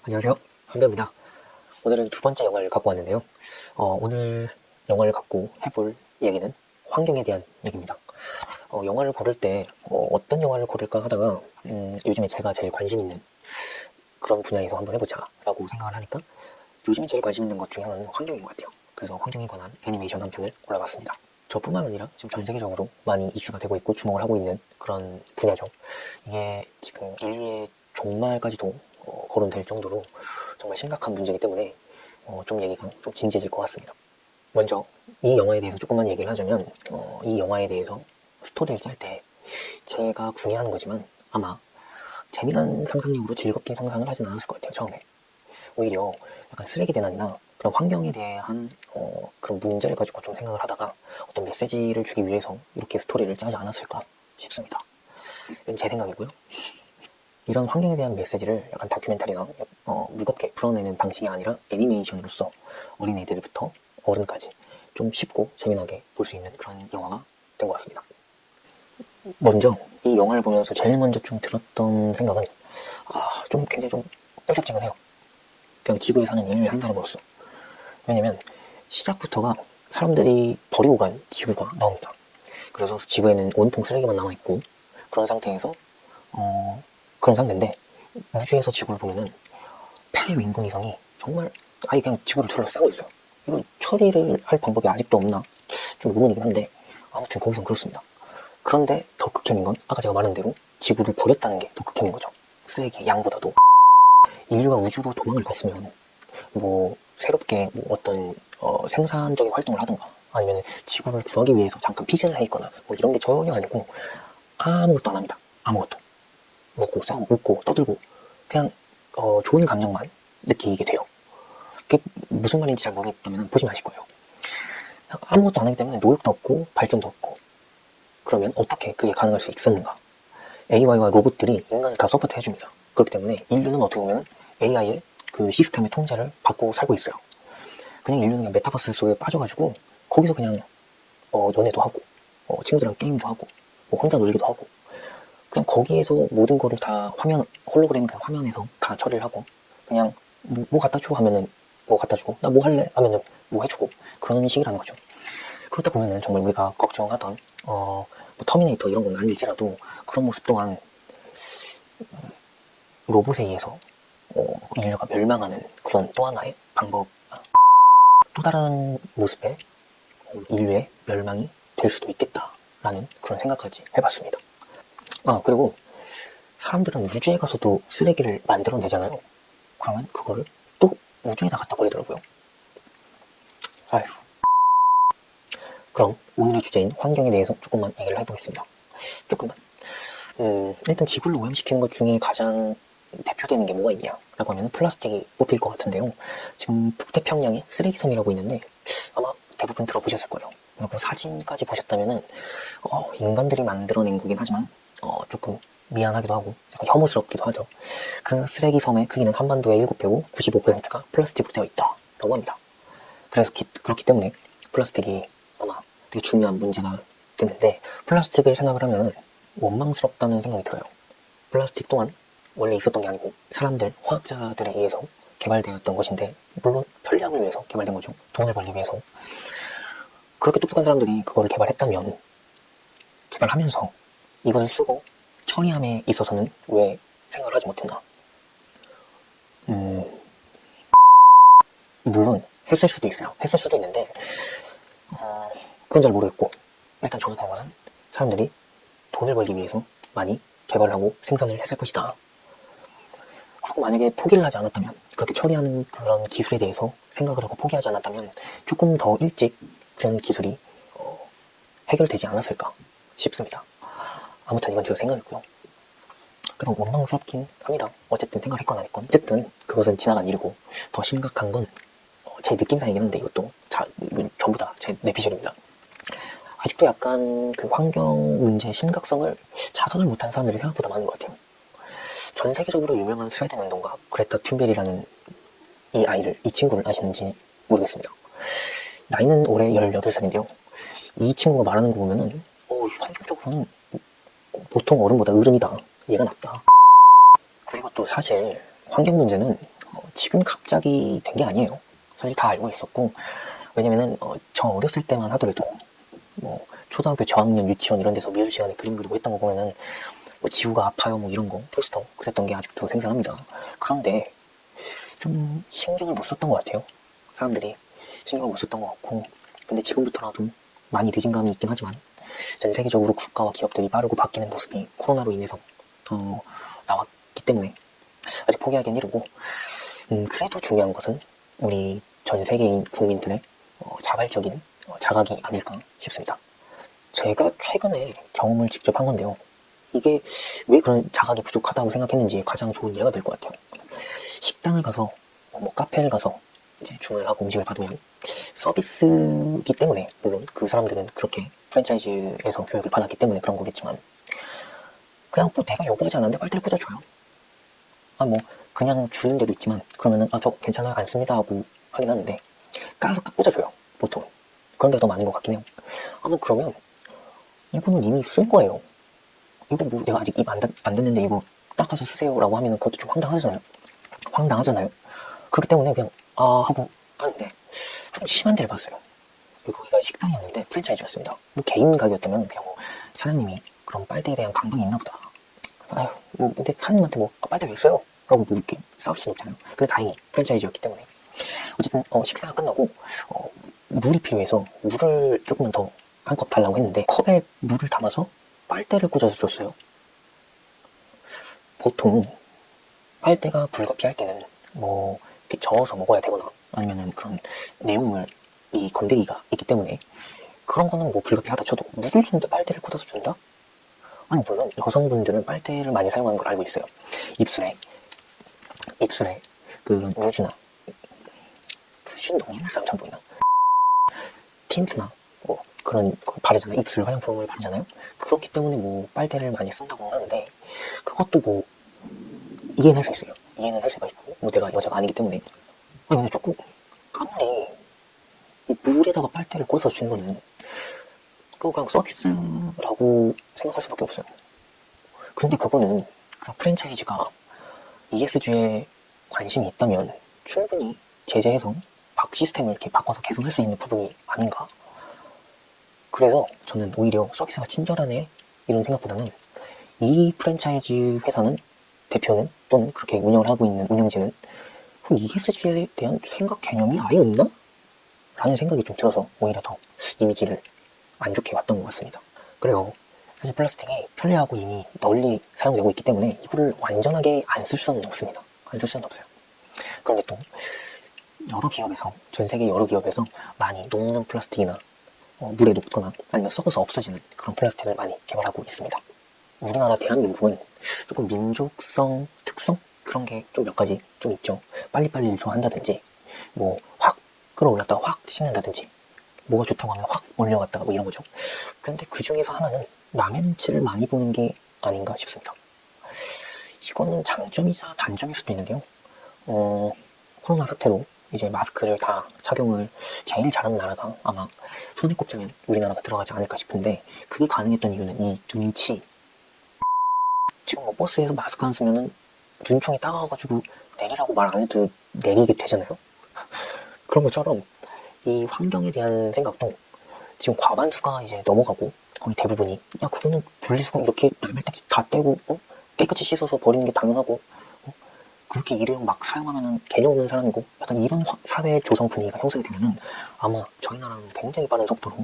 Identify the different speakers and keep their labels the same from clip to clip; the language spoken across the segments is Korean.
Speaker 1: 안녕하세요, 한배입니다. 오늘은 두 번째 영화를 갖고 왔는데요. 오늘 영화를 갖고 해볼 얘기는 환경에 대한 얘기입니다. 영화를 고를 때 어떤 영화를 고를까 하다가 요즘에 제가 제일 관심 있는 그런 분야에서 한번 해보자 라고 생각을 하니까 요즘에 제일 관심 있는 것 중에 하나는 환경인 것 같아요. 그래서 환경에 관한 애니메이션 한 편을 골라봤습니다. 저뿐만 아니라 지금 전 세계적으로 많이 이슈가 되고 있고 주목을 하고 있는 그런 분야죠. 이게 지금 인류의 종말까지도 거론될 정도로 정말 심각한 문제이기 때문에 좀 얘기가 좀 진지해질 것 같습니다. 먼저 이 영화에 대해서 조금만 얘기를 하자면 이 영화에 대해서 스토리를 짤 때 제가 궁예하는 거지만 아마 재미난 상상력으로 즐겁게 상상을 하진 않았을 것 같아요. 처음에 오히려 약간 쓰레기 대란이나 그런 환경에 대한 그런 문제를 가지고 좀 생각을 하다가 어떤 메시지를 주기 위해서 이렇게 스토리를 짜지 않았을까 싶습니다. 이건 제 생각이고요. 이런 환경에 대한 메시지를 약간 다큐멘터리나 무겁게 풀어내는 방식이 아니라 애니메이션으로서 어린애들부터 어른까지 좀 쉽고 재미나게 볼 수 있는 그런 영화가 된 것 같습니다. 먼저 이 영화를 보면서 제일 먼저 좀 들었던 생각은 좀 굉장히 좀 뾰족지근해요. 그냥 지구에 사는 인류의 한 사람으로서. 왜냐면 시작부터가 사람들이 버리고 간 지구가 나옵니다. 그래서 지구에는 온통 쓰레기만 남아있고 그런 상태에서 그런 상태인데 우주에서 지구를 보면은 폐인공위성이 정말 아예 그냥 지구를 둘러싸고 있어요. 이걸 처리를 할 방법이 아직도 없나 좀 의문이긴 한데 아무튼 거기선 그렇습니다. 그런데 더 극혐인 건 아까 제가 말한 대로 지구를 버렸다는 게 더 극혐인 거죠. 쓰레기 양보다도. 인류가 우주로 도망을 갔으면 뭐 새롭게 뭐 어떤 생산적인 활동을 하든가 아니면 지구를 구하기 위해서 잠깐 피신을 해 있거나 뭐 이런 게 전혀 아니고 아무것도 안 합니다. 아무것도. 먹고 싸우고 웃고 떠들고 그냥 좋은 감정만 느끼게 돼요. 그게 무슨 말인지 잘 모르겠다면 보지 마실 거예요. 아무것도 안 하기 때문에 노력도 없고 발전도 없고 그러면 어떻게 그게 가능할 수 있었는가? AI와 로봇들이 인간을 다 서포트 해줍니다. 그렇기 때문에 인류는 어떻게 보면 AI의 그 시스템의 통제를 받고 살고 있어요. 그냥 인류는 그냥 메타버스 속에 빠져가지고 거기서 그냥 연애도 하고 친구들이랑 게임도 하고 뭐 혼자 놀기도 하고 그냥 거기에서 모든 거를 다 화면 홀로그램 그 화면에서 다 처리를 하고 그냥 뭐 갖다 줘 하면은 뭐 갖다 주고 나 뭐 할래 하면은 뭐 해주고 그런 식이라는 거죠. 그렇다 보면은 정말 우리가 걱정하던 뭐 터미네이터 이런 건 아닐지라도 그런 모습 또한 로봇에 의해서 인류가 멸망하는 그런 또 하나의 방법, 또 다른 모습의 인류의 멸망이 될 수도 있겠다라는 그런 생각까지 해봤습니다. 그리고 사람들은 우주에 가서도 쓰레기를 만들어내잖아요. 그러면 그거를 또 우주에다 갖다 버리더라고요. 아휴. 그럼 오늘의 주제인 환경에 대해서 조금만 얘기를 해보겠습니다. 조금만. 일단 지구를 오염시키는 것 중에 가장 대표되는 게 뭐가 있냐라고 하면 플라스틱이 뽑힐 것 같은데요. 지금 북태평양에 쓰레기섬이라고 있는데 아마 대부분 들어보셨을 거예요. 그리고 사진까지 보셨다면은 인간들이 만들어낸 거긴 하지만 조금 미안하기도 하고 약간 혐오스럽기도 하죠. 그 쓰레기섬의 크기는 한반도의 7배고 95%가 플라스틱으로 되어 있다라고 합니다. 그래서 그렇기 때문에 플라스틱이 아마 되게 중요한 문제가 됐는데 플라스틱을 생각을 하면 원망스럽다는 생각이 들어요. 플라스틱 또한 원래 있었던 게 아니고 사람들, 화학자들에 의해서 개발되었던 것인데 물론 편리함을 위해서 개발된 거죠. 돈을 벌기 위해서. 그렇게 똑똑한 사람들이 그거를 개발했다면 개발하면서 이것을 쓰고 처리함에 있어서는 왜 생각을 하지 못했나? 물론 했을 수도 있어요. 했을 수도 있는데 그건 잘 모르겠고 일단 정확한 것은 사람들이 돈을 벌기 위해서 많이 개발을 하고 생산을 했을 것이다. 그리고 만약에 포기를 하지 않았다면 그렇게 처리하는 그런 기술에 대해서 생각을 하고 포기하지 않았다면 조금 더 일찍 그런 기술이 해결되지 않았을까 싶습니다. 아무튼 이건 제가 생각이고요. 그래서 원망스럽긴 합니다. 어쨌든 생각을 했건 안 했건 어쨌든 그것은 지나간 일이고 더 심각한 건 제 느낌상이긴 한데 이것도 이건 전부 다 제 뇌피셜입니다. 아직도 약간 그 환경 문제의 심각성을 자각을 못하는 사람들이 생각보다 많은 것 같아요. 전 세계적으로 유명한 스웨덴 운동가 그레타 툰베리라는 이 친구를 아시는지 모르겠습니다. 나이는 올해 18살인데요. 이 친구가 말하는 거 보면은 환경적으로는 보통 어른보다 어른이다. 얘가 낫다. 그리고 또 사실 환경 문제는 지금 갑자기 된 게 아니에요. 사실 다 알고 있었고, 왜냐면은 저 어렸을 때만 하더라도 뭐 초등학교 저학년 유치원 이런 데서 미술 시간에 그림 그리고 했던 거 보면은 뭐 지구가 아파요 뭐 이런 거 포스터 그랬던 게 아직도 생생합니다. 그런데 좀 신경을 못 썼던 것 같아요. 사람들이 신경을 못 썼던 것 같고, 근데 지금부터라도 많이 늦은 감이 있긴 하지만 전 세계적으로 국가와 기업들이 빠르고 바뀌는 모습이 코로나로 인해서 더 나왔기 때문에 아직 포기하기는 이르고, 그래도 중요한 것은 우리 전 세계인 국민들의 자발적인 자각이 아닐까 싶습니다. 제가 최근에 경험을 직접 한 건데요. 이게 왜 그런 자각이 부족하다고 생각했는지 가장 좋은 예가 될 것 같아요. 식당을 가서 뭐 카페를 가서 이제 주문을 하고 음식을 받으면 서비스이기 때문에, 물론 그 사람들은 그렇게 프랜차이즈에서 교육을 받았기 때문에 그런 거겠지만, 그냥 뭐 내가 요구하지 않았는데 빨대를 꽂아줘요. 뭐 그냥 주는 데도 있지만, 그러면은 저 괜찮아요 안 씁니다 하고 하긴 하는데 까서 꽂아줘요 보통. 그런 게 더 많은 것 같긴 해요. 그러면 이거는 이미 쓴 거예요. 이거 뭐 내가 아직 입 안 댔는데 이거 닦아서 쓰세요 라고 하면 그것도 좀 황당하잖아요. 그렇기 때문에 그냥 하고 하는데, 좀 심한 데를 봤어요. 거기가 식당이었는데 프랜차이즈였습니다. 뭐 개인 가게였다면 그냥 뭐 사장님이 그런 빨대에 대한 감동이 있나 보다. 그래서 뭐 근데 사장님한테 뭐 빨대 왜 써요? 라고 뭐 이렇게 싸울 수는 없잖아요. 근데 다행히 프랜차이즈였기 때문에 어쨌든 식사가 끝나고 물이 필요해서 물을 조금만 더 한 컵 달라고 했는데 컵에 물을 담아서 빨대를 꽂아서 줬어요. 보통 빨대가 불가피할 때는 뭐 이렇게 저어서 먹어야 되거나 아니면은 그런 내용물 이 건더기가 있기 때문에 그런 거는 뭐 불가피하다 쳐도 물을 주는데 빨대를 꽂아서 준다? 아니 물론 여성분들은 빨대를 많이 사용하는 걸 알고 있어요. 입술에 그런 루즈나 루즈는 너무 옛날 사람처럼 보이나? 틴트나 뭐 그런 거 바르잖아요. 입술 화장품을 바르잖아요. 그렇기 때문에 뭐 빨대를 많이 쓴다고 하는데, 그것도 뭐 이해는 할 수 있어요. 이해는 할 수가 있고, 뭐 내가 여자가 아니기 때문에. 근데 조금 아무리 이 물에다가 빨대를 꽂아서 준 거는 그거 그냥 서비스라고 생각할 수밖에 없어요. 근데 그거는 그 프랜차이즈가 ESG에 관심이 있다면 충분히 제재해서 시스템을 이렇게 바꿔서 개선할 수 있는 부분이 아닌가. 그래서 저는 오히려 서비스가 친절하네 이런 생각보다는 이 프랜차이즈 회사는, 대표는 또는 그렇게 운영을 하고 있는 운영진은 그 ESG에 대한 생각 개념이 아예 없나? 라는 생각이 좀 들어서 오히려 더 이미지를 안 좋게 왔던 것 같습니다. 그래요. 사실 플라스틱이 편리하고 이미 널리 사용되고 있기 때문에 이거를 완전하게 안 쓸 수는 없습니다. 안 쓸 수는 없어요. 그런데 또 여러 기업에서, 전 세계 여러 기업에서 많이 녹는 플라스틱이나 물에 녹거나 아니면 썩어서 없어지는 그런 플라스틱을 많이 개발하고 있습니다. 우리나라 대한민국은 조금 민족성, 특성? 그런 게 좀 몇 가지 좀 있죠. 빨리빨리 일 좋아한다든지, 뭐 확 끌어올렸다가 확 씻는다든지, 뭐가 좋다고 하면 확 올려갔다가 뭐 이런 거죠. 근데 그 중에서 하나는 남의 눈치를 많이 보는 게 아닌가 싶습니다. 이거는 장점이자 단점일 수도 있는데요. 코로나 사태로 이제 마스크를 다 착용을 제일 잘하는 나라가 아마 손에 꼽자면 우리나라가 들어가지 않을까 싶은데, 그게 가능했던 이유는 이 눈치. 지금 뭐 버스에서 마스크 안 쓰면은 눈총이 따가워가지고 내리라고 말 안 해도 내리게 되잖아요. 그런 것처럼 이 환경에 대한 생각도 지금 과반수가 이제 넘어가고 거의 대부분이 그거는 분리수거 이렇게 라벨tex이 다 떼고 깨끗이 씻어서 버리는 게 당연하고 그렇게 일회용 막 사용하면은 개념 없는 사람이고, 약간 이런 사회 조성 분위기가 형성이 되면은 아마 저희 나라는 굉장히 빠른 속도로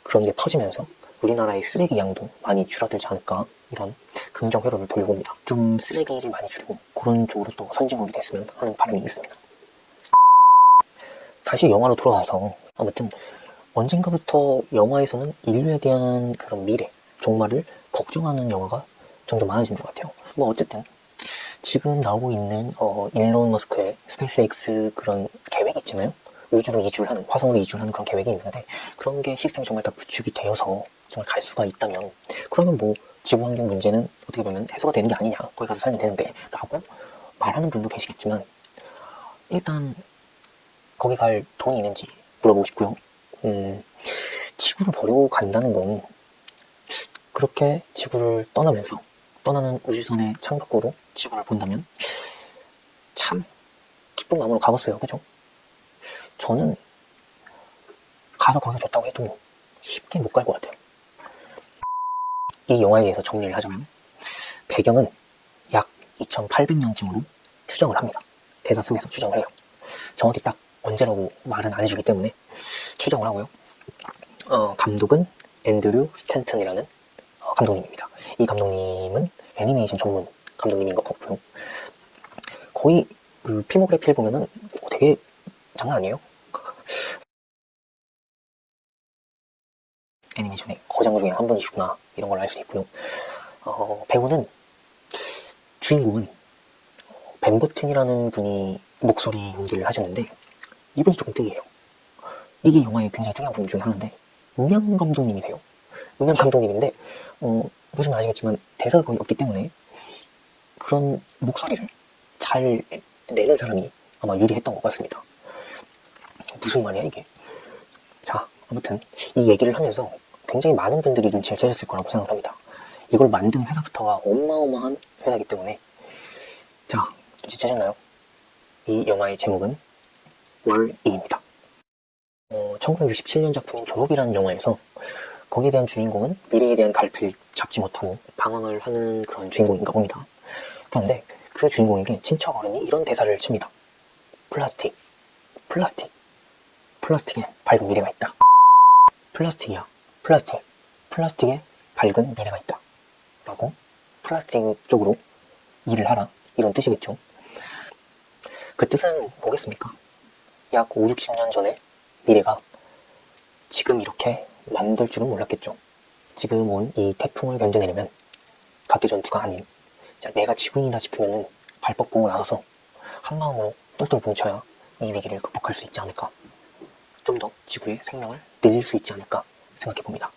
Speaker 1: 그런 게 퍼지면서 우리나라의 쓰레기 양도 많이 줄어들지 않을까, 이런 긍정 회로를 돌려봅니다. 좀 쓰레기를 많이 줄이고 그런 쪽으로 또 선진국이 됐으면 하는 바람이 있습니다. 다시 영화로 돌아와서, 아무튼 언젠가부터 영화에서는 인류에 대한 그런 미래, 종말을 걱정하는 영화가 점점 많아지는 것 같아요. 뭐 어쨌든 지금 나오고 있는 일론 머스크의 스페이스X 그런 계획이 있잖아요. 우주로 이주를 하는, 화성으로 이주를 하는 그런 계획이 있는데, 그런 게 시스템이 정말 다 구축이 되어서 정말 갈 수가 있다면, 그러면 뭐 지구 환경 문제는 어떻게 보면 해소가 되는 게 아니냐, 거기 가서 살면 되는데 라고 말하는 분도 계시겠지만, 일단 거기 갈 돈이 있는지 물어보고 싶고요. 지구를 버리고 간다는 건 그렇게 지구를 떠나는 우주선의 창밖으로 지구를 본다면 참 기쁜 마음으로 가봤어요. 그죠? 저는 가서 거기서 줬다고 해도 쉽게 못 갈 것 같아요. 이 영화에 대해서 정리를 하자면 배경은 약 2800년쯤으로 추정을 합니다. 대사 속에서 추정을 해요. 정확히 딱 언제라고 말은 안 해주기 때문에 추정을 하고요. 감독은 앤드류 스탠튼이라는 감독님입니다. 이 감독님은 애니메이션 전문 감독님인 것 같고요. 거의 그 필모그래피를 보면은 되게 장난 아니에요. 애니메이션의 거장 중에 한 분이시구나 이런 걸 알 수 있고요. 배우는 주인공은 벤 버튼이라는 분이 목소리 연기를 하셨는데 이분이 조금 특이해요. 이게 영화의 굉장히 특이한 부분 중에 하나인데 음향 감독님이세요. 음향 감독님인데 보시면 아시겠지만 대사가 거의 없기 때문에 그런 목소리를 잘 내는 사람이 아마 유리했던 것 같습니다. 무슨 말이야 이게. 자, 아무튼 이 얘기를 하면서 굉장히 많은 분들이 눈치를 채셨을 거라고 생각합니다. 이걸 만든 회사부터가 어마어마한 회사이기 때문에. 자, 눈치채셨나요? 이 영화의 제목은 월2입니다. 1967년 작품인 졸업이라는 영화에서 거기에 대한 주인공은 미래에 대한 갈피를 잡지 못하고 방황을 하는 그런 주인공인가 봅니다. 그런데 그 주인공에게 친척 어른이 이런 대사를 칩니다. 플라스틱, 플라스틱, 플라스틱에 밝은 미래가 있다. 플라스틱이야, 플라스틱, 플라스틱에 밝은 미래가 있다. 라고 플라스틱 쪽으로 일을 하라. 이런 뜻이겠죠. 그 뜻은 뭐겠습니까? 약 5, 60년 전에 미래가 지금 이렇게 만들 줄은 몰랐겠죠. 지금 온 이 태풍을 견뎌내려면 각계전투가 아닌 내가 지구인이다 싶으면 발 뻗고 나서서 한마음으로 똘똘 뭉쳐야 이 위기를 극복할 수 있지 않을까. 좀 더 지구의 생명을 늘릴 수 있지 않을까 생각해봅니다.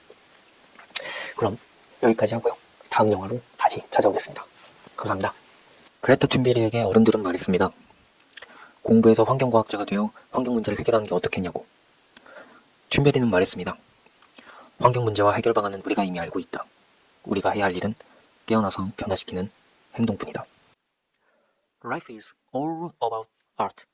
Speaker 1: 그럼 여기까지 하고요. 다음 영화로 다시 찾아오겠습니다. 감사합니다. 그레타 툰베리에게 어른들은 말했습니다. 공부해서 환경과학자가 되어 환경 문제를 해결하는 게 어떻겠냐고. 툰베리는 말했습니다. 환경 문제와 해결 방안은 우리가 이미 알고 있다. 우리가 해야 할 일은 깨어나서 변화시키는 행동뿐이다. Life is all about art.